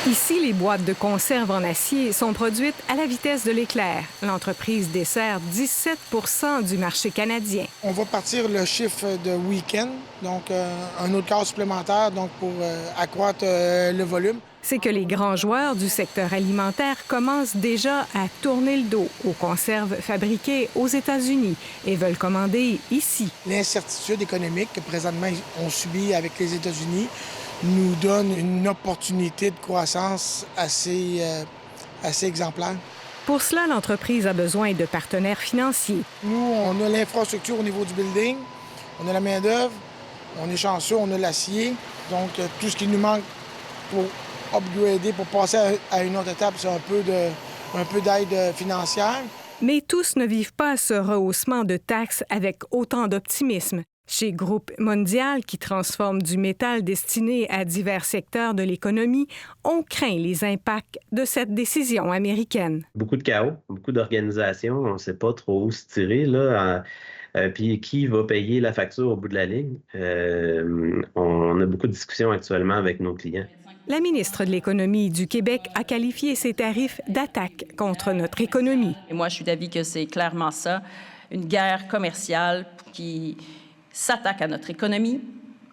Ici, les boîtes de conserve en acier sont produites à la vitesse de l'éclair. L'entreprise dessert 17 du marché canadien. On va partir le chiffre de week-end, donc un autre quart supplémentaire donc pour accroître le volume. C'est que les grands joueurs du secteur alimentaire commencent déjà à tourner le dos aux conserves fabriquées aux États-Unis et veulent commander ici. L'incertitude économique que présentement on subit avec les États-Unis nous donne une opportunité de croissance assez exemplaire. Pour cela, l'entreprise a besoin de partenaires financiers. Nous, on a l'infrastructure au niveau du building, on a la main-d'œuvre, on est chanceux, on a l'acier. Donc, tout ce qui nous manque pour upgrader, pour passer à une autre étape, c'est un peu d'aide financière. Mais tous ne vivent pas ce rehaussement de taxes avec autant d'optimisme. Chez Groupe Mondial, qui transforme du métal destiné à divers secteurs de l'économie, on craint les impacts de cette décision américaine. Beaucoup de chaos, beaucoup d'organisations, on ne sait pas trop où se tirer, là. Puis qui va payer la facture au bout de la ligne? On a beaucoup de discussions actuellement avec nos clients. La ministre de l'Économie du Québec a qualifié ces tarifs d'attaque contre notre économie. Et moi, je suis d'avis que c'est clairement ça, une guerre commerciale qui s'attaque à notre économie,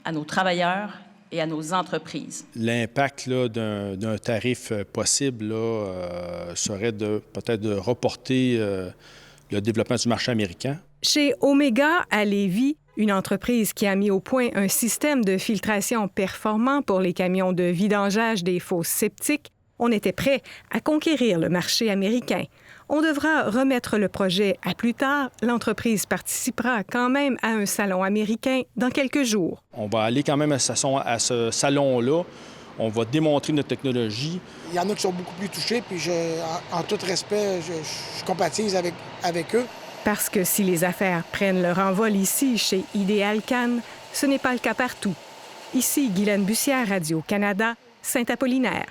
à nos travailleurs et à nos entreprises. L'impact d'un tarif possible serait peut-être de reporter le développement du marché américain. Chez Omega, à Lévis, une entreprise qui a mis au point un système de filtration performant pour les camions de vidangeage des fosses septiques, on était prêt à conquérir le marché américain. On devra remettre le projet à plus tard. L'entreprise participera quand même à un salon américain dans quelques jours. On va aller quand même à ce salon-là. On va démontrer notre technologie. Il y en a qui sont beaucoup plus touchés, puis en tout respect, je compatis avec eux. Parce que si les affaires prennent leur envol ici, chez Idéal Cannes, ce n'est pas le cas partout. Ici, Guylaine Bussière, Radio-Canada, Saint-Apollinaire.